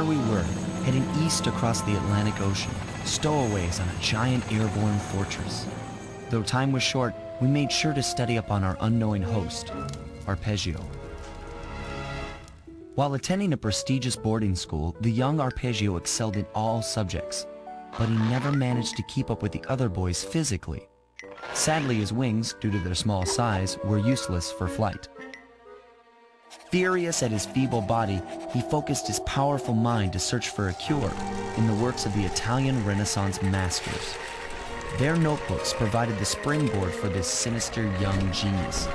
we were, heading east across the Atlantic Ocean, stowaways on a giant airborne fortress. Though time was short, we made sure to study up on our unknowing host, Arpeggio. While attending a prestigious boarding school, the young Arpeggio excelled in all subjects, but he never managed to keep up with the other boys physically. Sadly, his wings, due to their small size, were useless for flight. Furious at his feeble body, he focused his powerful mind to search for a cure in the works of the Italian Renaissance masters. Their notebooks provided the springboard for this sinister young genius,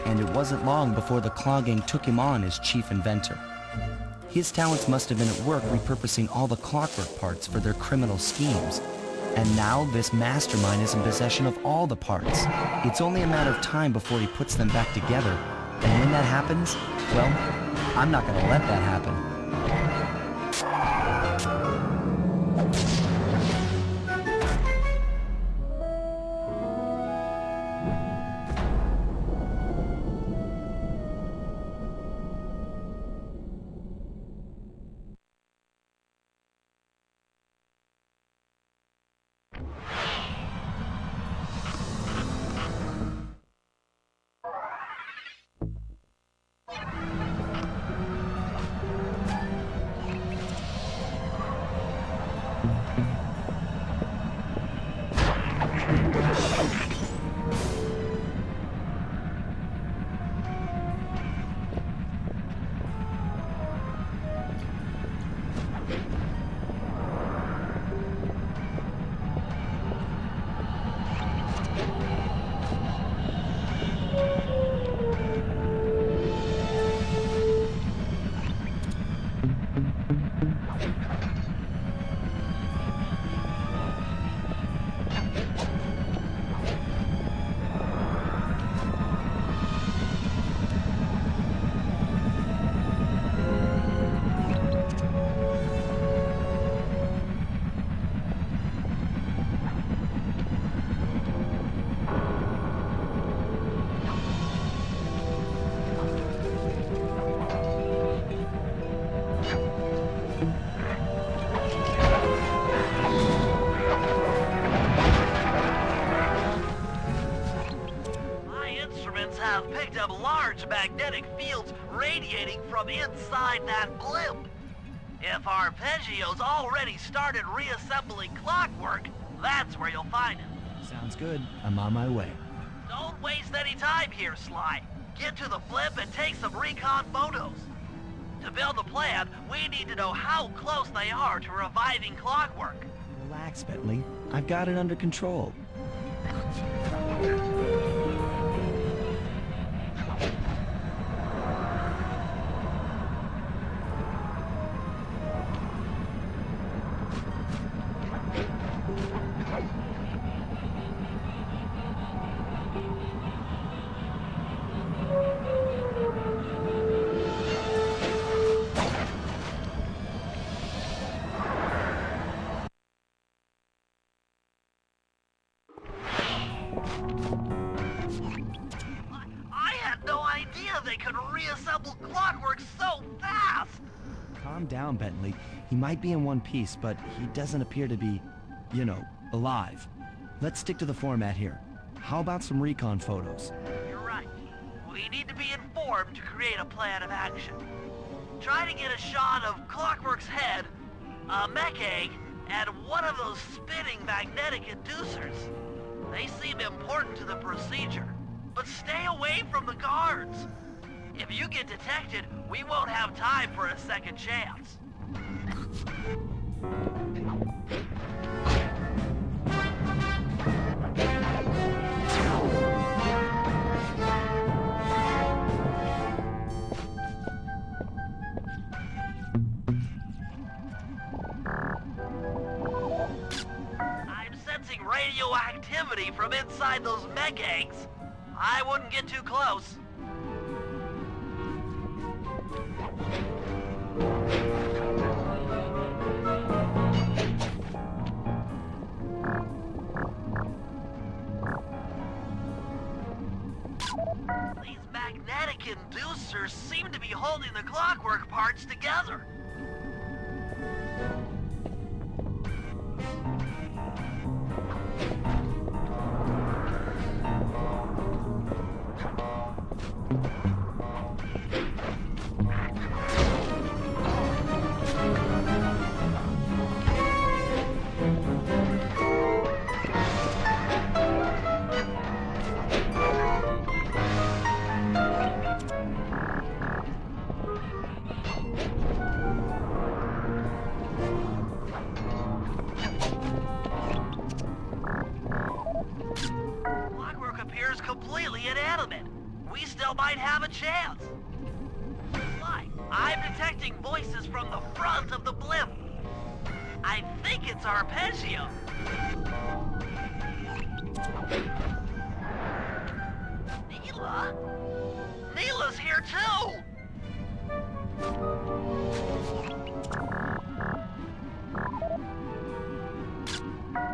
and it wasn't long before the Claw Gang took him on as chief inventor. His talents must have been at work repurposing all the clockwork parts for their criminal schemes. And now this mastermind is in possession of all the parts. It's only a matter of time before he puts them back together. And when that happens, well, I'm not gonna let that happen. Magnetic fields radiating from inside that blimp. If Arpeggio's already started reassembling clockwork, that's where you'll find him. Sounds good. I'm on my way. Don't waste any time here, Sly. Get to the blimp and take some recon photos. To build the plan, we need to know how close they are to reviving clockwork. Relax, Bentley. I've got it under control. Calm down, Bentley. He might be in one piece, but he doesn't appear to be, you know, alive. Let's stick to the format here. How about some recon photos? You're right. We need to be informed to create a plan of action. Try to get a shot of Clockwork's head, a mech egg, and one of those spinning magnetic inducers. They seem important to the procedure, but stay away from the guards. If you get detected, we won't have time for a second chance. I'm sensing radioactivity from inside those mech eggs. I wouldn't get too close. These magnetic inducers seem to be holding the clockwork parts together. we still might have a chance. Like, I'm detecting voices from the front of the blimp. I think it's Arpeggio. Neela? Neela's here too!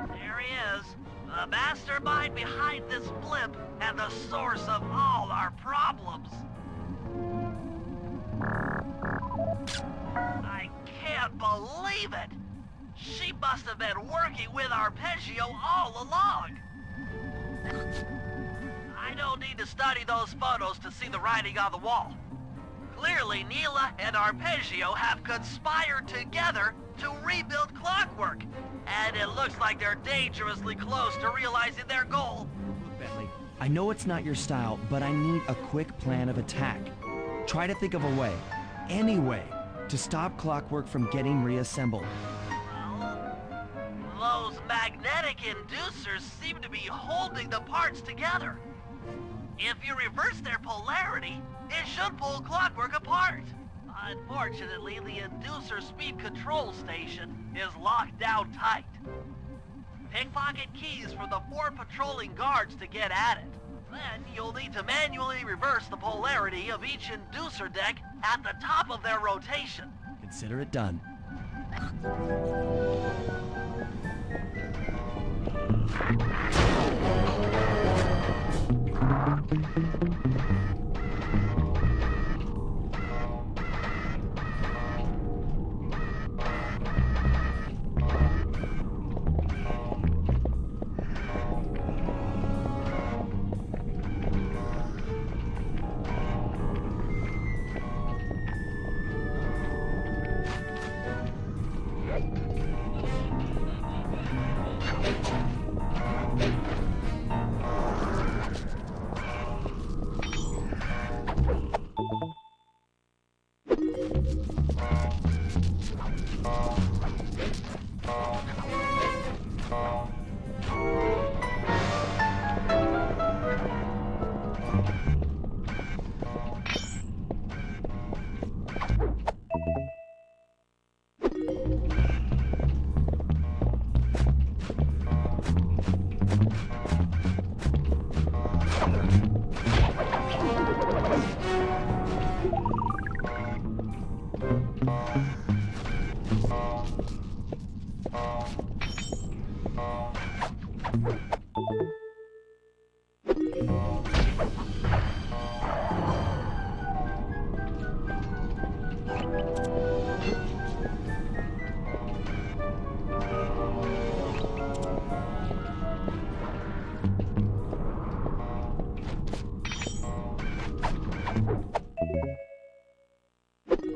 There he is, the mastermind behind this blimp and the source of all our problems. I can't believe it! She must have been working with Arpeggio all along! I don't need to study those photos to see the writing on the wall. Clearly, Neela and Arpeggio have conspired together to rebuild Clockwork, and it looks like they're dangerously close to realizing their goal. Look, Bentley, I know it's not your style, but I need a quick plan of attack. Try to think of a way, any way, to stop Clockwork from getting reassembled. Well, those magnetic inducers seem to be holding the parts together. If you reverse their polarity, it should pull Clockwork apart. Unfortunately, the inducer speed control station is locked down tight. Pickpocket keys from the 4 patrolling guards to get at it. Then you'll need to manually reverse the polarity of each inducer deck at the top of their rotation. Consider it done.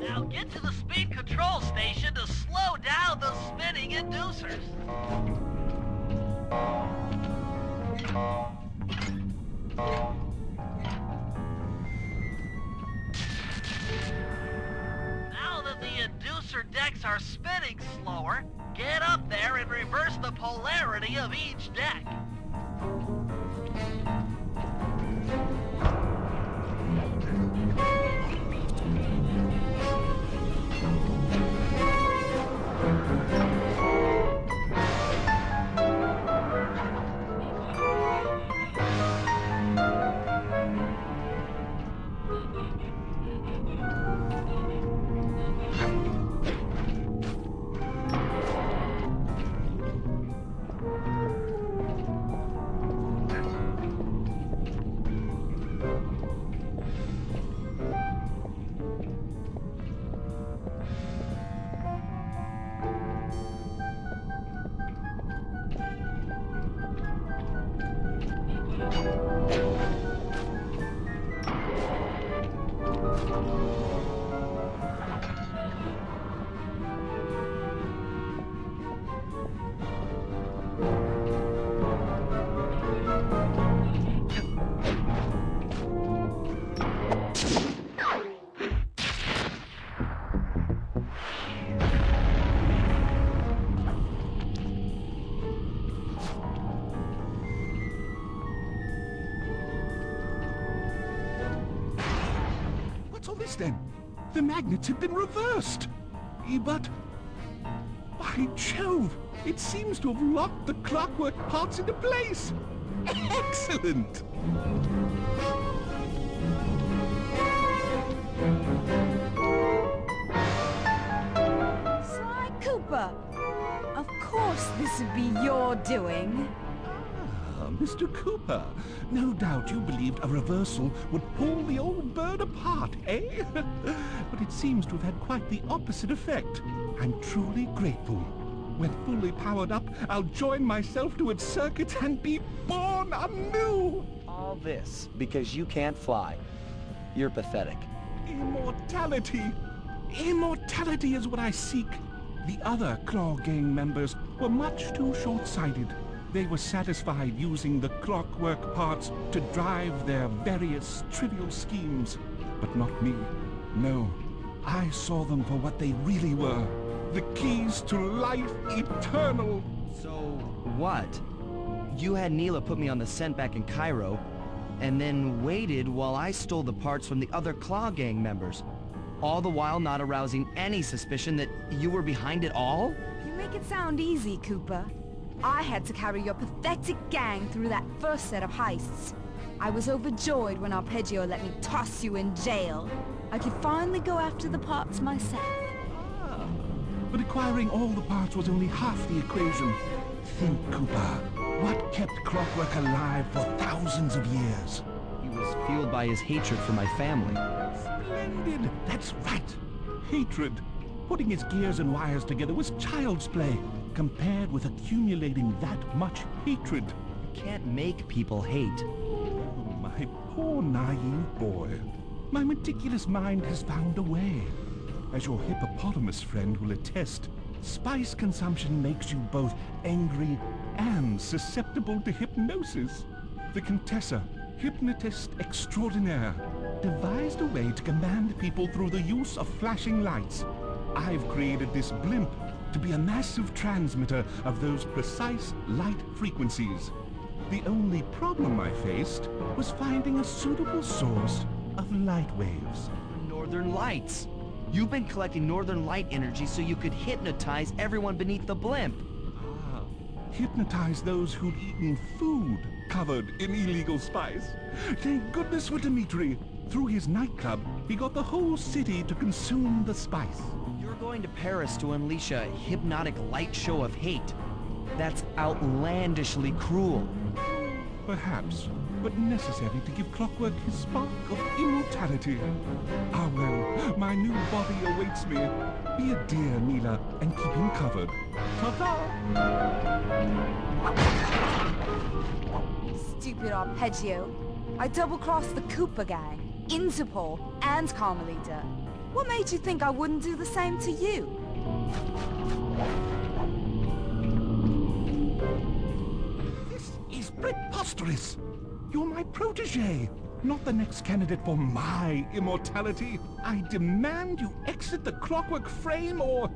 Now get to the speed control station to slow down the spinning inducers. Now that the inducer decks are spinning slower, get up there and reverse the polarity of each deck. this then? The magnets have been reversed. But... by Jove! It seems to have locked the clockwork parts into place! Excellent! Sly Cooper! Of course this would be your doing. Ah, Mr. Cooper, no doubt you believed a reversal would pull the old bird apart, eh? But it seems to have had quite the opposite effect. I'm truly grateful. When fully powered up, I'll join myself to its circuit and be born anew! All this because you can't fly. You're pathetic. Immortality! Immortality is what I seek. The other Claw Gang members were much too short-sighted. They were satisfied using the clockwork parts to drive their various trivial schemes. But not me. No. I saw them for what they really were. The keys to life eternal. So, what? You had Neela put me on the scent back in Cairo, and then waited while I stole the parts from the other Claw Gang members, all the while not arousing any suspicion that you were behind it all? You make it sound easy, Cooper. I had to carry your pathetic gang through that first set of heists. I was overjoyed when Arpeggio let me toss you in jail. I could finally go after the parts myself. But acquiring all the parts was only half the equation. Think, Cooper. What kept clockwork alive for thousands of years? He was fueled by his hatred for my family. Splendid! That's right! Hatred. Putting his gears and wires together was child's play, compared with accumulating that much hatred. You can't make people hate. Oh, my poor naive boy. My meticulous mind has found a way. As your hippopotamus friend will attest, spice consumption makes you both angry and susceptible to hypnosis. The Contessa, hypnotist extraordinaire, devised a way to command people through the use of flashing lights. I've created this blimp to be a massive transmitter of those precise light frequencies. The only problem I faced was finding a suitable source of light waves. Northern Lights. You've been collecting Northern Light energy so you could hypnotize everyone beneath the blimp. Ah, hypnotize those who'd eaten food covered in illegal spice. Thank goodness for Dimitri. Through his nightclub, he got the whole city to consume the spice. You're going to Paris to unleash a hypnotic light show of hate. That's outlandishly cruel. Perhaps, but necessary to give Clockwork his spark of immortality. Ah well, my new body awaits me. Be a dear, Neela, and keep him covered. Ta-ta! Stupid Arpeggio. I double-crossed the Cooper gang, Interpol, and Carmelita. What made you think I wouldn't do the same to you? This is preposterous! You're my protege, not the next candidate for my immortality. I demand you exit the Clockwork frame or...